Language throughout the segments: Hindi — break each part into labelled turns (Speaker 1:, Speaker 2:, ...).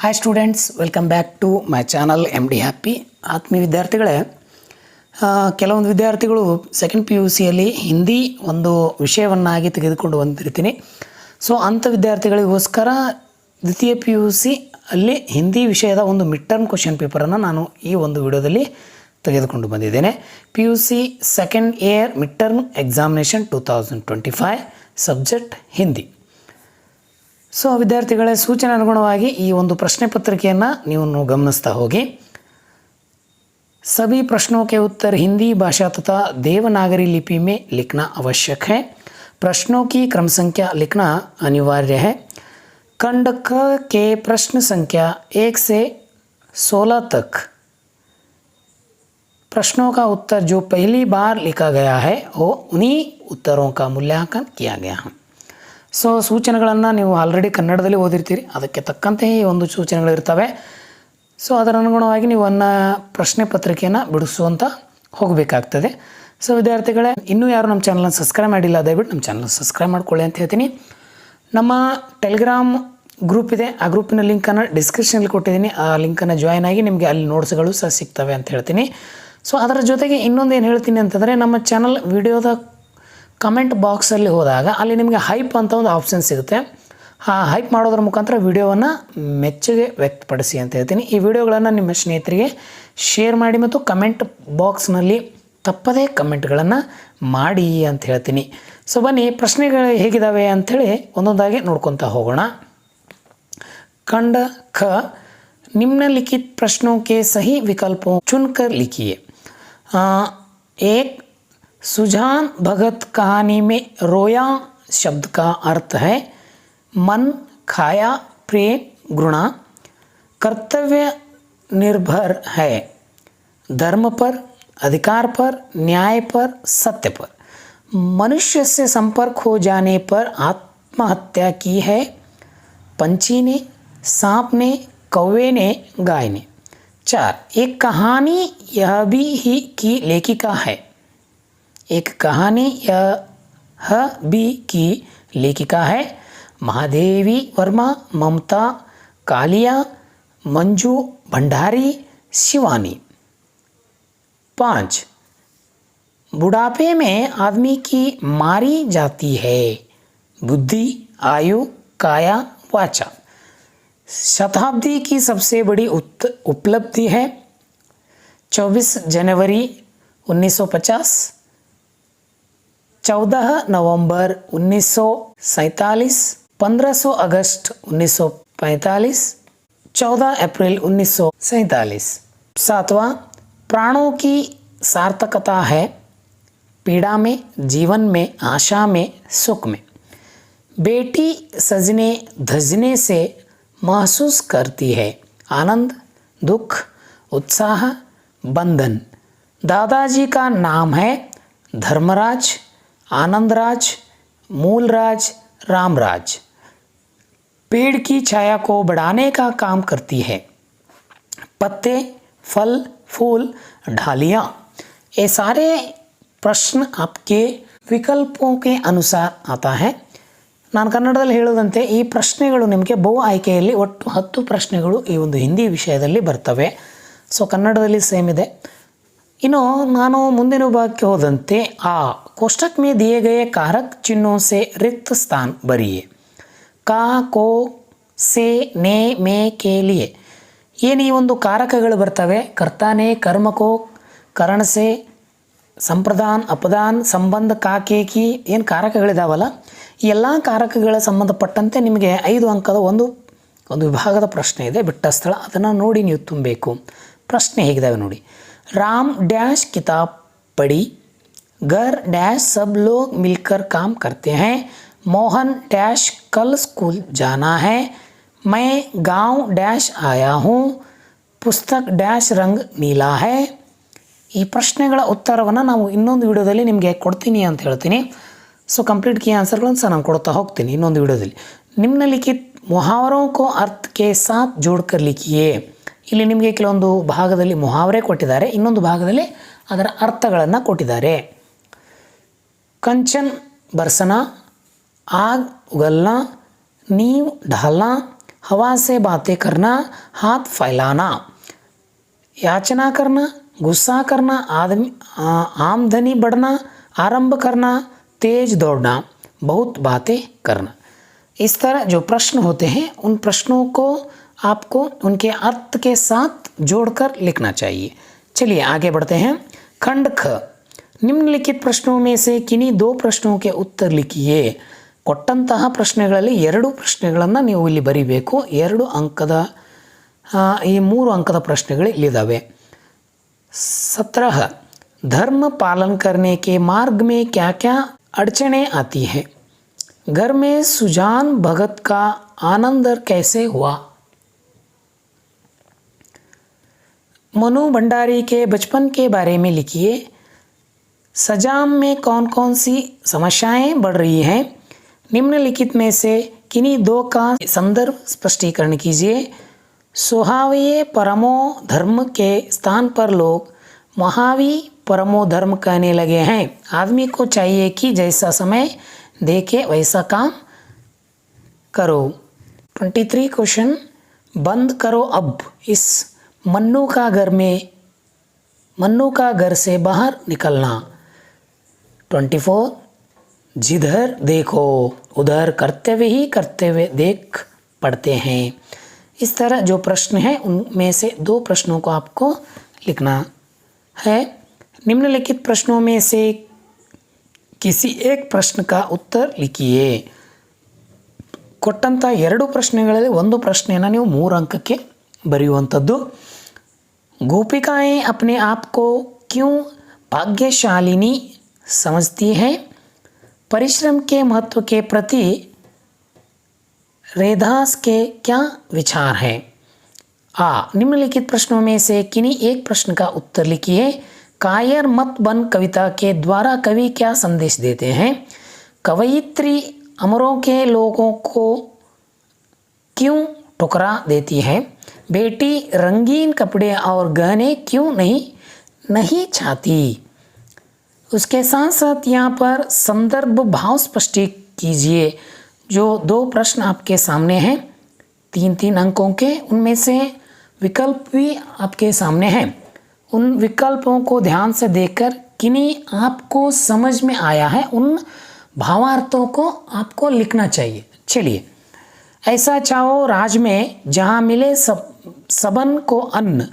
Speaker 1: Hi students, welcome back to my channel MD happy. ಆತ್ಮೀಯ ವಿದ್ಯಾರ್ಥಿಗಳೇ, ಕೆಲವೊಂದು ವಿದ್ಯಾರ್ಥಿಗಳು ಸೆಕೆಂಡ್ PUCಯಲ್ಲಿ ಹಿಂದಿ ಒಂದು ವಿಷಯವನ್ನಾಗಿ ತೆಗೆದುಕೊಂಡು ಬಂದಿರ್ತೀನಿ. ಸೊ ಅಂಥ ವಿದ್ಯಾರ್ಥಿಗಳಿಗೋಸ್ಕರ ದ್ವಿತೀಯ PUC ಅಲ್ಲಿ ಹಿಂದಿ ವಿಷಯದ ಒಂದು ಮಿಡ್ ಟರ್ಮ್ ಕ್ವಶನ್ ಪೇಪರನ್ನು ನಾನು ಈ ಒಂದು ವಿಡಿಯೋದಲ್ಲಿ ತೆಗೆದುಕೊಂಡು ಬಂದಿದ್ದೇನೆ. PUC second year mid term examination 2025 subject Hindi. So ವಿದ್ಯಾರ್ಥಿಗಳ ಸೂಚನೆ ಅನುಗುಣವಾಗಿ ಈ ಒಂದು ಪ್ರಶ್ನೆ ಪತ್ರಿಕೆಯನ್ನು ನೀವು ಗಮನಿಸ್ತಾ ಹೋಗಿ. सभी प्रश्नों के उत्तर हिंदी भाषा तथा देवनागरी लिपि में लिखना आवश्यक है. प्रश्नों की क्रम संख्या लिखना अनिवार्य है. खंड क के प्रश्न संख्या 1 से 16 तक प्रश्नों का उत्तर जो पहली बार लिखा गया है वो उन्हीं उत्तरों का मूल्यांकन किया गया है. ಸೊ ಸೂಚನೆಗಳನ್ನು ನೀವು ಆಲ್ರೆಡಿ ಕನ್ನಡದಲ್ಲಿ ಓದಿರ್ತೀರಿ, ಅದಕ್ಕೆ ತಕ್ಕಂತೆ ಈ ಒಂದು ಸೂಚನೆಗಳಿರ್ತವೆ. ಸೊ ಅದರ ಅನುಗುಣವಾಗಿ ನೀವು ಪ್ರಶ್ನೆ ಪತ್ರಿಕೆಯನ್ನು ಬಿಡಿಸುವಂತ ಹೋಗಬೇಕಾಗ್ತದೆ. ಸೊ ವಿದ್ಯಾರ್ಥಿಗಳೇ, ಇನ್ನೂ ಯಾರು ನಮ್ಮ ಚಾನಲ್ನ ಸಬ್ಸ್ಕ್ರೈಬ್ ಮಾಡಿಲ್ಲ, ದಯವಿಟ್ಟು ನಮ್ಮ ಚಾನಲ್ನ ಸಬ್ಸ್ಕ್ರೈಬ್ ಮಾಡ್ಕೊಳ್ಳಿ ಅಂತ ಹೇಳ್ತೀನಿ. ನಮ್ಮ ಟೆಲಿಗ್ರಾಮ್ ಗ್ರೂಪ್ ಇದೆ, ಆ ಗ್ರೂಪಿನ ಲಿಂಕನ್ನು ಡಿಸ್ಕ್ರಿಪ್ಷನಲ್ಲಿ ಕೊಟ್ಟಿದ್ದೀನಿ. ಆ ಲಿಂಕನ್ನು ಜಾಯ್ನ್ ಆಗಿ ನಿಮಗೆ ಅಲ್ಲಿ ನೋಟ್ಸ್ಗಳು ಸಹ ಸಿಗ್ತವೆ ಅಂತ ಹೇಳ್ತೀನಿ. ಸೊ ಅದರ ಜೊತೆಗೆ ಇನ್ನೊಂದು ಏನು ಹೇಳ್ತೀನಿ ಅಂತಂದರೆ, ನಮ್ಮ ಚಾನಲ್ ವಿಡಿಯೋದ ಕಮೆಂಟ್ ಬಾಕ್ಸಲ್ಲಿ ಹೋದಾಗ ಅಲ್ಲಿ ನಿಮಗೆ ಹೈಪ್ ಅಂತ ಒಂದು ಆಪ್ಷನ್ ಸಿಗುತ್ತೆ. ಆ ಹೈಪ್ ಮಾಡೋದ್ರ ಮುಖಾಂತರ ವಿಡಿಯೋವನ್ನು ಮೆಚ್ಚುಗೆ ವ್ಯಕ್ತಪಡಿಸಿ ಅಂತ ಹೇಳ್ತೀನಿ. ಈ ವಿಡಿಯೋಗಳನ್ನು ನಿಮ್ಮ ಸ್ನೇಹಿತರಿಗೆ ಶೇರ್ ಮಾಡಿ ಮತ್ತು ಕಮೆಂಟ್ ಬಾಕ್ಸ್ನಲ್ಲಿ ತಪ್ಪದೇ ಕಮೆಂಟ್ಗಳನ್ನು ಮಾಡಿ ಅಂತ ಹೇಳ್ತೀನಿ. ಸೊ ಬನ್ನಿ, ಪ್ರಶ್ನೆಗಳು ಹೇಗಿದ್ದಾವೆ ಅಂಥೇಳಿ ಒಂದೊಂದಾಗಿ ನೋಡ್ಕೊತಾ ಹೋಗೋಣ. खंड ख निम्नलिखित प्रश्नों के सही विकल्पों चुनकर लिखिए. एक, सुजान भगत कहानी में रोया शब्द का अर्थ है मन, खाया, प्रेम, घृणा. कर्तव्य निर्भर है धर्म पर, अधिकार पर, न्याय पर, सत्य पर. मनुष्य से संपर्क हो जाने पर आत्महत्या की है पंछी ने, सांप ने, कौवे ने, गाय ने. 4, एक कहानी यह भी ही की लेखिका है. एक कहानी यह भी की लेखिका है महादेवी वर्मा, ममता, कालिया, मंजू भंडारी, शिवानी. 5, बुढ़ापे में आदमी की मारी जाती है बुद्धि, आयु, काया, वाचा. शताब्दी की सबसे बड़ी उपलब्धि है 24 जनवरी 1950, 14 नवंबर 1947, 1500 अगस्त 1945, 14 अप्रैल 1947. 7वां, प्राणों की सार्थकता है पीड़ा में, जीवन में, आशा में, सुख में. बेटी सजने धजने से महसूस करती है आनंद, दुख, उत्साह, बंधन. दादाजी का नाम है धर्मराज, आनंदराज, मूलराज, रामराज. पेड़ की छाया को बढ़ाने का काम करती है पत्ते, फल, फूल, ढालियाँ. ये सारे प्रश्न आपके विकल्पों के अनुसार आता है. ನಾನು ಕನ್ನಡದಲ್ಲಿ ಹೇಳೋದಂತೆ ಈ ಪ್ರಶ್ನೆಗಳು ನಿಮಗೆ ಬಹು ಆಯ್ಕೆಯಲ್ಲಿ ಒಟ್ಟು 10 ಪ್ರಶ್ನೆಗಳು ಈ ಒಂದು ಹಿಂದಿ ವಿಷಯದಲ್ಲಿ ಬರ್ತವೆ. ಸೊ ಕನ್ನಡದಲ್ಲಿ ಸೇಮ್ ಇದೆ. ಇನ್ನು ನಾನು ಮುಂದಿನ ಭಾಗಕ್ಕೆ ಹೋದಂತೆ ಆ कोष्ठक में दिए गए कारक चिन्हों से रिक्त स्थान भरिए. का, को, से, ने, मे के लिए. ಏನು ಈ ಒಂದು ಕಾರಕಗಳು ಬರ್ತವೆ, ಕರ್ತಾನೆ, ಕರ್ಮಕೋ, ಕರಣಸೆ, ಸಂಪ್ರದಾನ್, ಅಪದಾನ್, ಸಂಬಂಧ, ಕಾಕೇಕಿ, ಏನು ಕಾರಕಗಳಿದಾವಲ್ಲ, ಈ ಎಲ್ಲ ಕಾರಕಗಳ ಸಂಬಂಧಪಟ್ಟಂತೆ ನಿಮಗೆ 5 ಅಂಕದ ಒಂದು ವಿಭಾಗದ ಪ್ರಶ್ನೆ ಇದೆ, ಬಿಟ್ಟ ಸ್ಥಳ, ಅದನ್ನು ನೋಡಿ ನೀವು ತುಂಬಬೇಕು. ಪ್ರಶ್ನೆ ಹೇಗಿದ್ದಾವೆ ನೋಡಿ. ರಾಮ್ ಡ್ಯಾಶ್ ಕಿತಾಬ್ ಪಡಿ, घर डैश सब लोग मिलकर काम करते हैं. मोहन डैश कल स्कूल जाना है. मैं गांव डैश आया हूँ. पुस्तक डैश रंग नीला है. ಈ ಪ್ರಶ್ನೆಗಳ ಉತ್ತರವನ್ನು ನಾವು ಇನ್ನೊಂದು ವಿಡಿಯೋದಲ್ಲಿ ನಿಮಗೆ ಕೊಡ್ತೀನಿ ಅಂತ ಹೇಳ್ತೀನಿ. ಸೊ ಕಂಪ್ಲೀಟ್ ಕೀ ಆನ್ಸರ್ಗಳನ್ನು ಸಹ ನಾನು ಕೊಡ್ತಾ ಹೋಗ್ತೀನಿ ಇನ್ನೊಂದು ವಿಡಿಯೋದಲ್ಲಿ. ನಿಮ್ನಲಿಖಿತ್ ಮುಹಾವರೋं को अर्थ के साथ जोड़कर लिखिए. ಇಲ್ಲಿ ನಿಮಗೆ ಕೆಲವೊಂದು ಭಾಗದಲ್ಲಿ ಮುಹಾವರೆ ಕೊಟ್ಟಿದ್ದಾರೆ, ಇನ್ನೊಂದು ಭಾಗದಲ್ಲಿ ಅದರ ಅರ್ಥಗಳನ್ನು ಕೊಟ್ಟಿದ್ದಾರೆ. कंचन बरसना, आग उगलना, नींव ढालना, हवा से बातें करना, हाथ फैलाना, याचना करना, गुस्सा करना, आमदनी बढ़ना, आरंभ करना, तेज दौड़ना, बहुत बातें करना। इस तरह जो प्रश्न होते हैं उन प्रश्नों को आपको उनके अर्थ के साथ जोड़कर लिखना चाहिए। चलिए आगे बढ़ते हैं। खंड ख, निम्नलिखित प्रश्नों में से किन्हीं दो प्रश्नों के उत्तर लिखिए। ಕೊಟ್ಟಂತಹ ಪ್ರಶ್ನೆಗಳಲ್ಲಿ ಎರಡು ಪ್ರಶ್ನೆಗಳನ್ನು ನೀವು ಇಲ್ಲಿ ಬರಿಬೇಕು। 2 ಅಂಕದ ಈ 3 ಅಂಕದ ಪ್ರಶ್ನೆಗಳು ಇಲ್ಲಿದ್ದಾವೆ। 17 धर्म पालन करने के मार्ग में क्या क्या अड़चनें आती है? घर में सुजान भगत का आनंद कैसे हुआ? मनु भंडारी के बचपन के बारे में लिखिए। सजाम में कौन कौन सी समस्याएं बढ़ रही हैं? निम्नलिखित में से किन्हीं दो का संदर्भ स्पष्टीकरण कीजिए। सुहावये परमो धर्म के स्थान पर लोग महावी परमो धर्म कहने लगे हैं। आदमी को चाहिए कि जैसा समय देखे वैसा काम करो। 23 क्वेश्चन, बंद करो अब इस मन्नू का घर से बाहर निकलना। 24 जिधर देखो उधर कर्तव्य ही कर्तव्य देख पढ़ते हैं। इस तरह जो प्रश्न हैं उनमें से 2 प्रश्नों को आपको लिखना है। निम्नलिखित प्रश्नों में से किसी एक प्रश्न का उत्तर लिखिए। ಕೊಟ್ಟಂತ 2 ಪ್ರಶ್ನೆಗಳಲ್ಲಿ ಒಂದು ಪ್ರಶ್ನೆಯನ್ನು ನೀವು 3 ಅಂಕಕ್ಕೆ ಬರೆಯುವಂಥದ್ದು। गोपिकाएं अपने आप को क्यों भाग्यशालिनी समझती हैं? परिश्रम के महत्व के प्रति रैदास के क्या विचार हैं? निम्नलिखित प्रश्नों में से किन्हीं एक प्रश्न का उत्तर लिखिए। कायर मत बन कविता के द्वारा कवि क्या संदेश देते हैं? कवयित्री अमरों के लोगों को क्यों ठुकरा देती है? बेटी रंगीन कपड़े और गहने क्यों नहीं चाहती? उसके साथ साथ यहाँ पर संदर्भ भाव स्पष्ट कीजिए। जो 2 प्रश्न आपके सामने हैं 3-3 अंकों के, उनमें से विकल्प भी आपके सामने हैं। उन विकल्पों को ध्यान से देखकर किन्हीं आपको समझ में आया है उन भावार्थों को आपको लिखना चाहिए। चलिए, ऐसा चाहो राज में जहाँ मिले सबन को अन्न,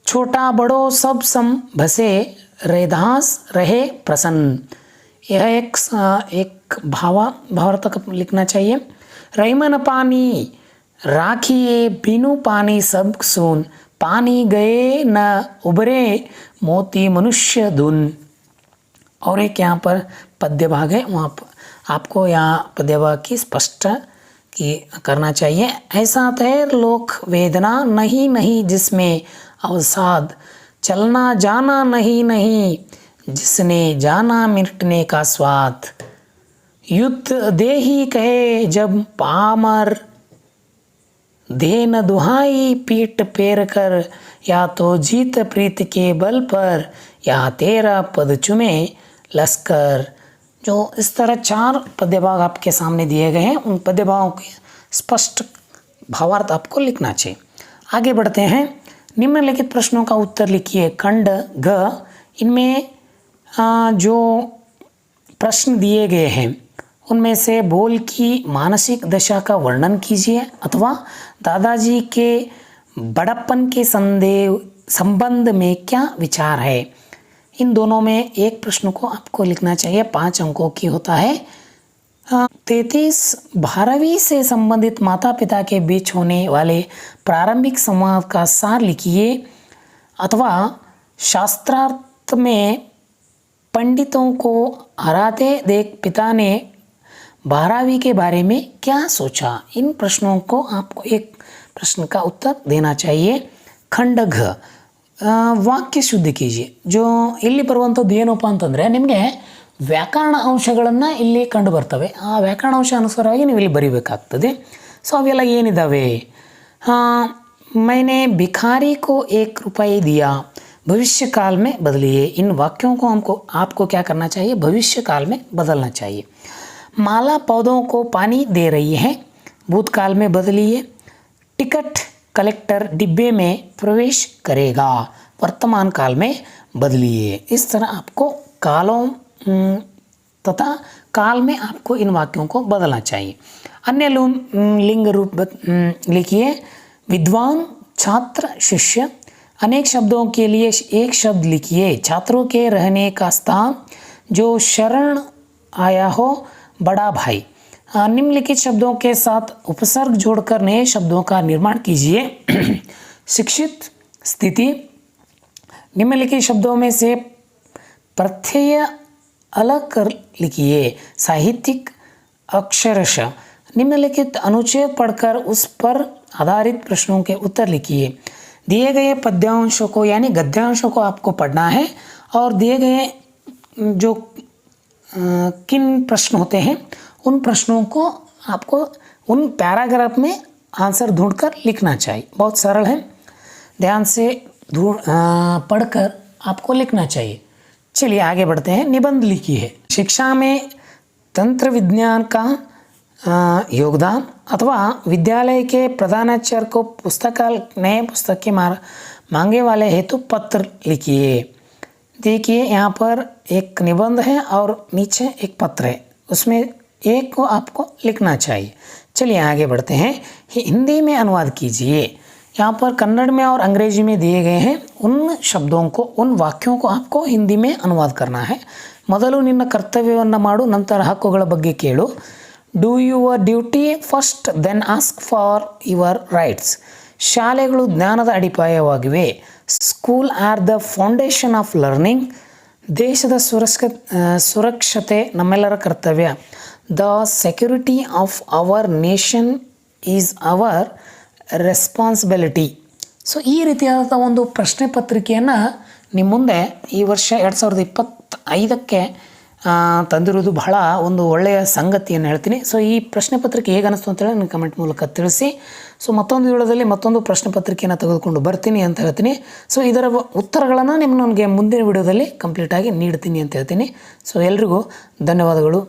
Speaker 1: छोटा बड़ो सब सम भसे रैदास रहे प्रसन्न। यह एक भावार्थ लिखना चाहिए। रईमन पानी राखिए बिनु पानी सब सून, पानी गए न उबरे मोती मनुष्य धुन। और एक यहाँ पर पद्य भाग है, वहाँ पर आपको यहाँ पद्य भाग की स्पष्ट करना चाहिए। ऐसा तैर लोक वेदना नहीं जिसमें अवसाद, चलना जाना नहीं जिसने जाना मिटने का स्वाद। युद्ध देही कहे जब पामर, दे न दुहाई पीठ पेर कर, या तो जीत प्रीत के बल पर, या तेरा पद चुमे लश्कर। जो इस तरह 4 पद्यभाग आपके सामने दिए गए हैं, उन पद्यभागों के स्पष्ट भावार्थ आपको लिखना चाहिए। आगे बढ़ते हैं। निम्नलिखित प्रश्नों का उत्तर लिखिए। खंड घ, इनमें जो प्रश्न दिए गए हैं उनमें से बोल की मानसिक दशा का वर्णन कीजिए, अथवा दादाजी के बड़प्पन के संबंध में क्या विचार है। इन दोनों में एक प्रश्न को आपको लिखना चाहिए। 5 अंकों की होता है। 33 12वीं से संबंधित माता पिता के बीच होने वाले प्रारंभिक संवाद का सार लिखिए, अथवा शास्त्रार्थ में पंडितों को हराते देख पिता ने 12वीं के बारे में क्या सोचा। इन प्रश्नों को आपको एक प्रश्न का उत्तर देना चाहिए। खंड घ, ವಾಕ್ಯ ಶುದ್ಧಿ कीजिए। जो ಇಲ್ಲಿ ಬರುವಂಥದ್ದು ಏನಪ್ಪ ಅಂತಂದರೆ, ನಿಮಗೆ ವ್ಯಾಕರಣ ಅಂಶಗಳನ್ನು ಇಲ್ಲಿ ಕಂಡು ಬರ್ತವೆ। ಆ ವ್ಯಾಕರಣ ಅಂಶ ಅನುಸಾರವಾಗಿ ನೀವು ಇಲ್ಲಿ ಬರೀಬೇಕಾಗ್ತದೆ। ಸೊ ಅವೆಲ್ಲ ಏನಿದ್ದಾವೆ? मैंने भिखारी को 1 रुपये दिया, भविष्य काल में बदलिए। इन वाक्यों को आपको क्या करना चाहिए? भविष्य काल में बदलना चाहिए। माला पौधों को पानी दे रही है, भूतकाल में बदलिए, टिकट कलेक्टर डिब्बे में प्रवेश करेगा, वर्तमान काल में बदलिए। इस तरह आपको कालों तथा काल में आपको इन वाक्यों को बदलना चाहिए। अन्य लिंग रूप लिखिए, विद्वान, छात्र, शिष्य। अनेक शब्दों के लिए एक शब्द लिखिए, छात्रों के रहने का स्थान, जो शरण आया हो, बड़ा भाई। निम्नलिखित शब्दों के साथ उपसर्ग जोड़कर नए शब्दों का निर्माण कीजिए। शिक्षित, स्थिति। निम्नलिखित शब्दों में से प्रत्यय अलग कर लिखिए, साहित्यिक, अक्षरशः। निम्नलिखित अनुच्छेद पढ़कर उस पर आधारित प्रश्नों के उत्तर लिखिए। दिए गए पद्यांशों को यानी गद्यांशों को आपको पढ़ना है और दिए गए जो किन प्रश्न होते हैं उन प्रश्नों को आपको उन पैराग्राफ में आंसर ढूंढकर लिखना चाहिए। बहुत सरल है, ध्यान से पढ़कर आपको लिखना चाहिए। चलिए आगे बढ़ते हैं। निबंध लिखिए। शिक्षा में तंत्र विज्ञान का योगदान अथवा विद्यालय के प्रधानाचार्य को नए पुस्तक के मांगे वाले हेतु पत्र लिखिए। देखिए यहाँ पर एक निबंध है और नीचे एक पत्र है, उसमें एक को आपको लिखना चाहिए। चलिए आगे बढ़ते हैं। हिंदी में अनुवाद कीजिए। यहाँ पर कन्नड़ में और अंग्रेजी में दिए गए हैं, उन शब्दों को, उन वाक्यों को आपको हिंदी में अनुवाद करना है। ಮೊದಲು ನಿನ್ನ ಕರ್ತವ್ಯವನ್ನು ಮಾಡು, ನಂತರ ಹಕ್ಕುಗಳ ಬಗ್ಗೆ ಕೇಳು. Do your duty first, then ask for your rights. ಶಾಲೆಗಳು ಜ್ಞಾನದ ಅಡಿಪಾಯವಾಗಿವೆ. School are the foundation of learning. ದೇಶದ ಸುರಕ್ಷತೆ ನಮ್ಮೆಲ್ಲರ ಕರ್ತವ್ಯ. The security of our nation is our responsibility. So ಈ ರೀತಿಯಾದ ಒಂದು ಪ್ರಶ್ನೆ ಪತ್ರಿಕೆಯನ್ನು ನಿಮ್ಮ ಮುಂದೆ ಈ ವರ್ಷ 2025ಕ್ಕೆ ತಂದಿರೋದು ಬಹಳ ಒಂದು ಒಳ್ಳೆಯ ಸಂಗತಿಯನ್ನು ಹೇಳ್ತೀನಿ. ಸೊ ಈ ಪ್ರಶ್ನೆ ಪತ್ರಿಕೆ ಹೇಗೆ ಅನ್ನಿಸ್ತು ಅಂತೇಳಿ ನನಗೆ ಕಮೆಂಟ್ ಮೂಲಕ ತಿಳಿಸಿ. ಸೊ ಮತ್ತೊಂದು ವಿಡಿಯೋದಲ್ಲಿ ಮತ್ತೊಂದು ಪ್ರಶ್ನೆ ಪತ್ರಿಕೆಯನ್ನು ತೆಗೆದುಕೊಂಡು ಬರ್ತೀನಿ ಅಂತ ಹೇಳ್ತೀನಿ. ಸೊ ಇದರ ಉತ್ತರಗಳನ್ನು ನನಗೆ ಮುಂದಿನ ವಿಡಿಯೋದಲ್ಲಿ ಕಂಪ್ಲೀಟಾಗಿ ನೀಡ್ತೀನಿ ಅಂತ ಹೇಳ್ತೀನಿ. ಸೊ ಎಲ್ರಿಗೂ ಧನ್ಯವಾದಗಳು.